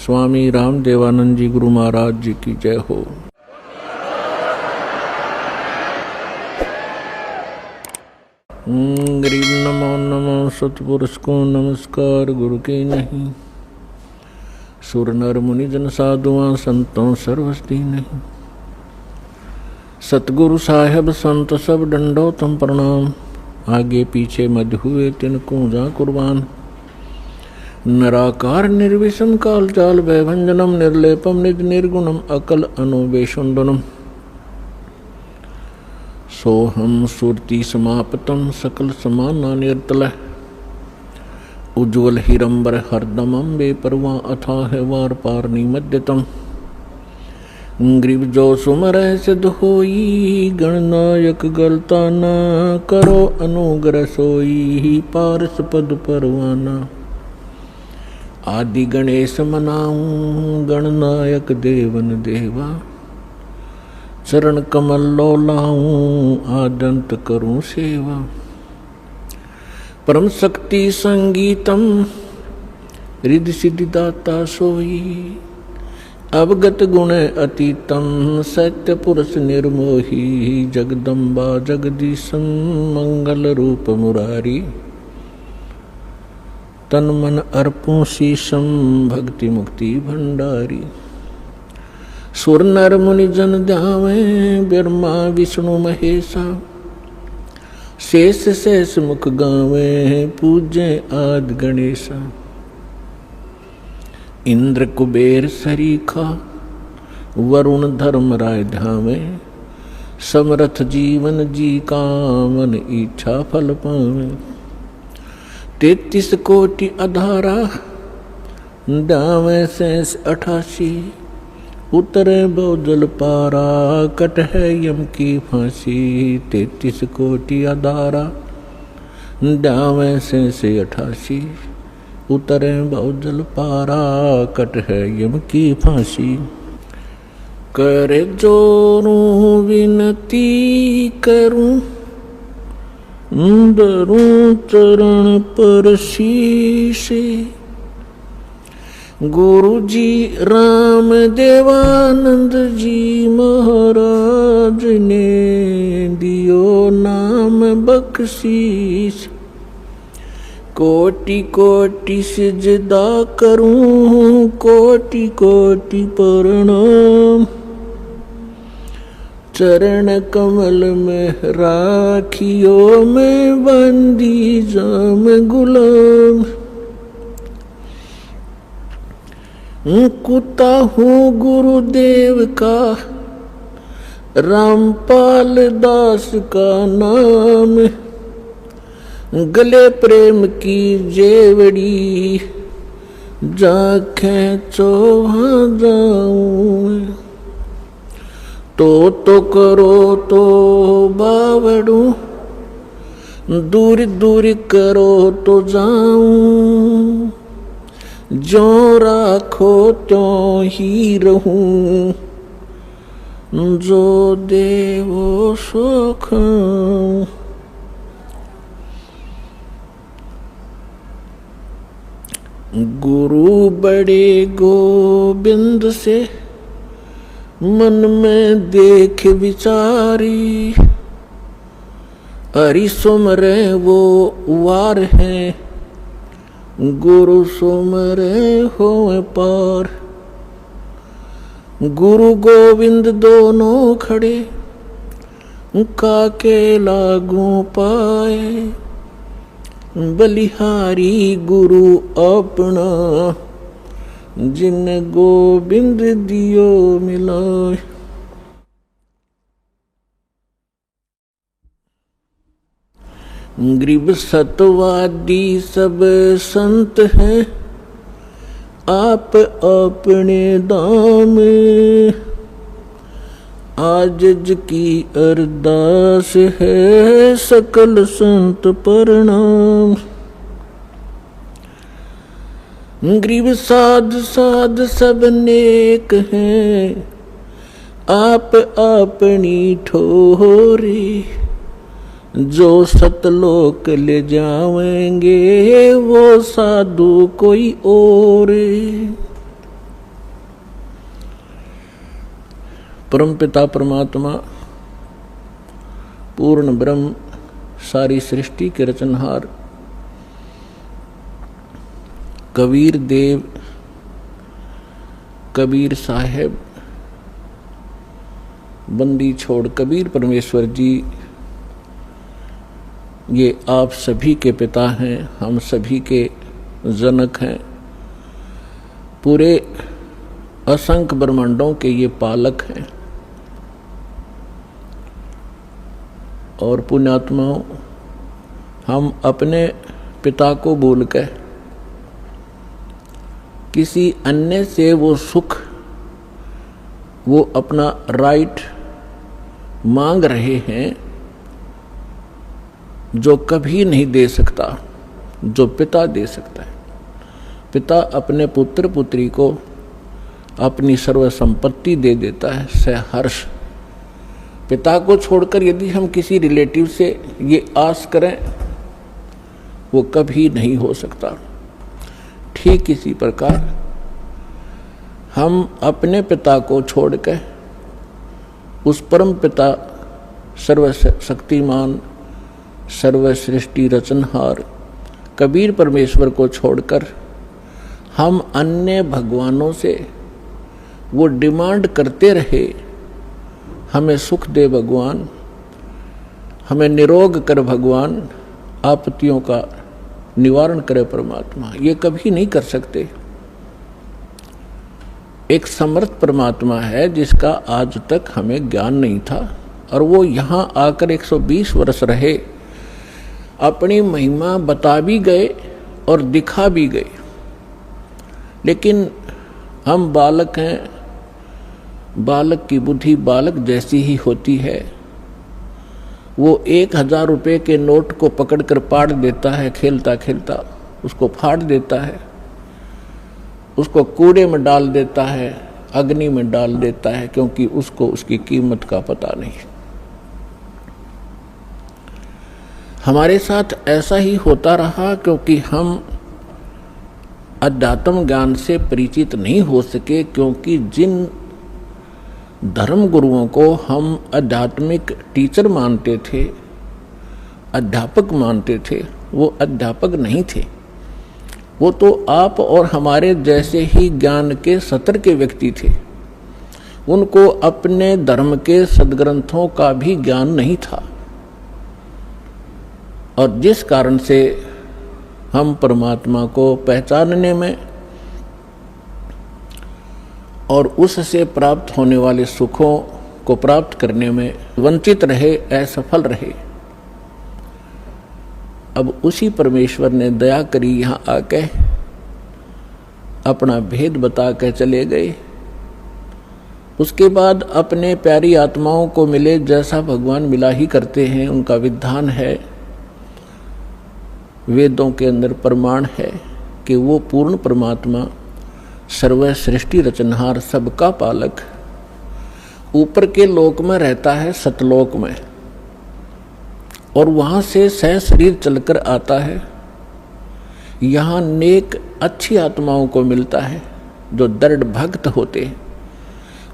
स्वामी रामदेवानंद जी गुरु महाराज जी की जय हो। गरीब नमो नमो सतपुरुष को नमस्कार गुरु की नहीं। सुर नर मुनि जन साधुआं संतों सर्वस्ती नहीं। सतगुरु साहेब संत सब डंडो तम प्रणाम। आगे पीछे मध्य हुए तिनको जा कुर्बान। निराकार निर्विषम काल चाल भयभंजनम निर्लेपम निज निर्गुणम अकल अनुवेशुंदनम। सोहम सुरति समापतम सकल समाना निर्तल। उज्ज्वल हिरंबर हरदमम बेपरवा अथाह वार पार निमद्यतम। ग्रीव जो सुमर सिद्ध होई गणनायक गलता न करो अनुग्रह सोई पारस पद परवाना। आदि गणेश मनाऊं गणनायक देवन देवा। चरण कमल लो लाऊं आदंत करूं सेवा। परम शक्ति संगीतम रिद्धि सिद्धि दाता सोई। अवगत गुण अतीतम सत्य पुरुष निर्मोही। जगदम्बा जगदीशम मंगल रूप मुरारी। तन मन अर्पों शीशम भक्ति मुक्ति भंडारी। सुर नर मुनि जन ध्यावे ब्रह्मा विष्णु महेशा। शेष शेष मुख गावे पूजे आदि गणेशा। इंद्र कुबेर सरीखा वरुण धर्म राय ध्यावे। समरथ जीवन जी कामन इच्छा फल पावे। 33 कोटि अधारा दावे शेष 88। उतरे बहुजल पारा कट है यम की फांसी। 33 कोटि अधारा दावे शेष 88। उतरे बहुजल पारा कट है यम की फांसी। करे जोरूं विनती करूं धरूं चरण पर शीश। गुरु जी राम देवानंद जी महाराज ने दियो नाम बख्शीश। कोटि कोटि सिजदा करूं कोटि कोटि प्रणाम। चरण कमल में राखियो मैं बंदी जाम गुलाम। कुत्ता हूँ गुरुदेव का रामपाल दास का नाम। गले प्रेम की जेवड़ी जाखें चौहां जाऊं। तो करो तो बावड़ू दूर दूर करो तो जाऊं। जो राखो त्यों ही रहूं जो देवो सो खाऊं। गुरु बड़े गोबिंद से मन में देख विचारी। हरि सुमरे वो वार है गुरु सुमरे हो पार। गुरु गोविंद दोनों खड़े काके लागू पाए। बलिहारी गुरु अपना जिन गोविंद दियो मिलाए। ग्रीब सतवादी सब संत हैं आप अपने दाम। आजज की अरदास है सकल संत प्रणाम। ग्रीव साध साध सब नेक हैं आप अपनी ठोरी। जो सतलोक ले जाएंगे वो साधु कोई और। परमपिता परमात्मा पूर्ण ब्रह्म सारी सृष्टि के रचनहार कबीर देव कबीर साहेब बंदी छोड़ कबीर परमेश्वर जी ये आप सभी के पिता हैं, हम सभी के जनक हैं, पूरे असंख्य ब्रह्मांडों के ये पालक हैं। और पुण्यात्माओं, हम अपने पिता को भूल कर किसी अन्य से वो सुख, वो अपना राइट मांग रहे हैं जो कभी नहीं दे सकता, जो पिता दे सकता है। पिता अपने पुत्र पुत्री को अपनी सर्व संपत्ति दे देता है सहर्ष। पिता को छोड़कर यदि हम किसी रिलेटिव से ये आस करें, वो कभी नहीं हो सकता। ठीक इसी प्रकार हम अपने पिता को छोड़कर उस परम पिता सर्वशक्तिमान सर्वसृष्टि रचनहार कबीर परमेश्वर को छोड़कर हम अन्य भगवानों से वो डिमांड करते रहे, हमें सुख दे भगवान, हमें निरोग कर भगवान, आपत्तियों का निवारण करे परमात्मा, ये कभी नहीं कर सकते। एक समर्थ परमात्मा है जिसका आज तक हमें ज्ञान नहीं था, और वो यहाँ आकर 120 वर्ष रहे, अपनी महिमा बता भी गए और दिखा भी गए। लेकिन हम बालक हैं, बालक की बुद्धि बालक जैसी ही होती है। वो 1000 रुपये के नोट को पकड़कर पाड़ देता है, खेलता खेलता उसको फाड़ देता है, उसको कूड़े में डाल देता है, अग्नि में डाल देता है, क्योंकि उसको उसकी कीमत का पता नहीं। हमारे साथ ऐसा ही होता रहा, क्योंकि हम अध्यात्म ज्ञान से परिचित नहीं हो सके, क्योंकि जिन धर्म गुरुओं को हम आध्यात्मिक टीचर मानते थे, अध्यापक मानते थे, वो अध्यापक नहीं थे। वो तो आप और हमारे जैसे ही ज्ञान के सतर के व्यक्ति थे। उनको अपने धर्म के सद्ग्रंथों का भी ज्ञान नहीं था, और जिस कारण से हम परमात्मा को पहचानने में और उससे प्राप्त होने वाले सुखों को प्राप्त करने में वंचित रहे, असफल रहे। अब उसी परमेश्वर ने दया करी, यहाँ आके अपना भेद बता के चले गए। उसके बाद अपने प्यारी आत्माओं को मिले, जैसा भगवान मिला ही करते हैं, उनका विधान है। वेदों के अंदर प्रमाण है कि वो पूर्ण परमात्मा सर्व सृष्टि रचनहार सबका पालक ऊपर के लोक में रहता है, सतलोक में, और वहाँ से सह शरीर चलकर आता है। यहाँ नेक अच्छी आत्माओं को मिलता है जो दृढ़ भक्त होते हैं,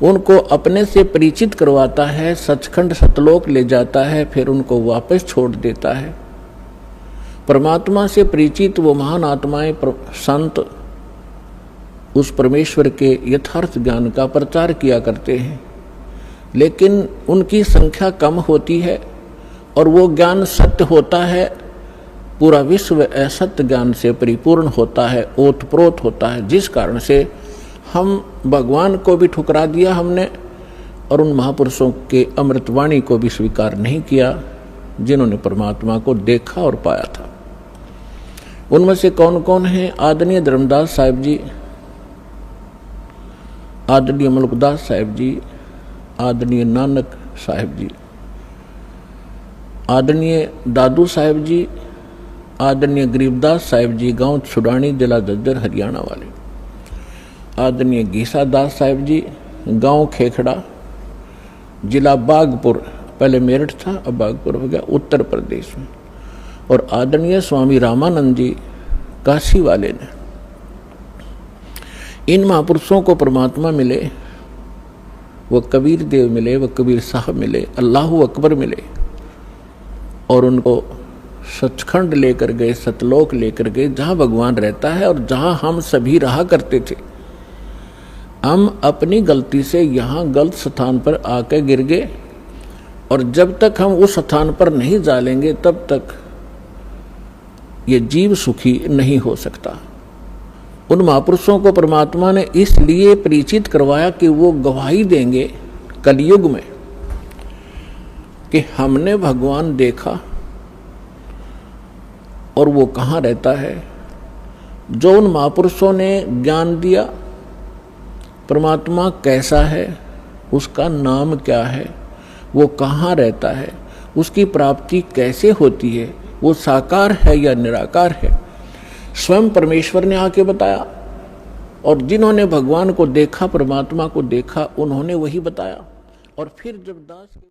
उनको अपने से परिचित करवाता है, सचखंड सतलोक ले जाता है, फिर उनको वापस छोड़ देता है। परमात्मा से परिचित वो महान आत्माएं संत उस परमेश्वर के यथार्थ ज्ञान का प्रचार किया करते हैं, लेकिन उनकी संख्या कम होती है और वो ज्ञान सत्य होता है। पूरा विश्व असत्य ज्ञान से परिपूर्ण होता है, ओतप्रोत होता है, जिस कारण से हम भगवान को भी ठुकरा दिया हमने, और उन महापुरुषों के अमृतवाणी को भी स्वीकार नहीं किया जिन्होंने परमात्मा को देखा और पाया था। उनमें से कौन कौन है? आदरणीय धर्मदास साहिब जी, आदरणीय मलकदास साहिब जी, आदरणीय नानक साहिब जी, आदरणीय दादू साहिब जी, आदरणीय गरीबदास साहिब जी, गांव छुड़ानी, जिला झज्जर, हरियाणा वाले, आदरणीय गीसा दास साहिब जी, गांव खेखड़ा, जिला बागपुर, पहले मेरठ था अब बागपुर हो गया, उत्तर प्रदेश में, और आदरणीय स्वामी रामानंद जी काशी वाले ने। इन महापुरुषों को परमात्मा मिले वो कबीर देव मिले, वो कबीर साहब मिले, अल्लाहू अकबर मिले और उनको सचखंड लेकर गए, सतलोक लेकर गए, जहाँ भगवान रहता है और जहाँ हम सभी रहा करते थे। हम अपनी गलती से यहाँ गलत स्थान पर आके गिर गए और जब तक हम उस स्थान पर नहीं जा लेंगे तब तक ये जीव सुखी नहीं हो सकता। उन महापुरुषों को परमात्मा ने इसलिए परिचित करवाया कि वो गवाही देंगे कलयुग में कि हमने भगवान देखा और वो कहाँ रहता है। जो उन महापुरुषों ने ज्ञान दिया परमात्मा कैसा है, उसका नाम क्या है, वो कहाँ रहता है, उसकी प्राप्ति कैसे होती है, वो साकार है या निराकार है, स्वयं परमेश्वर ने आके बताया। और जिन्होंने भगवान को देखा, परमात्मा को देखा, उन्होंने वही बताया। और फिर जब दास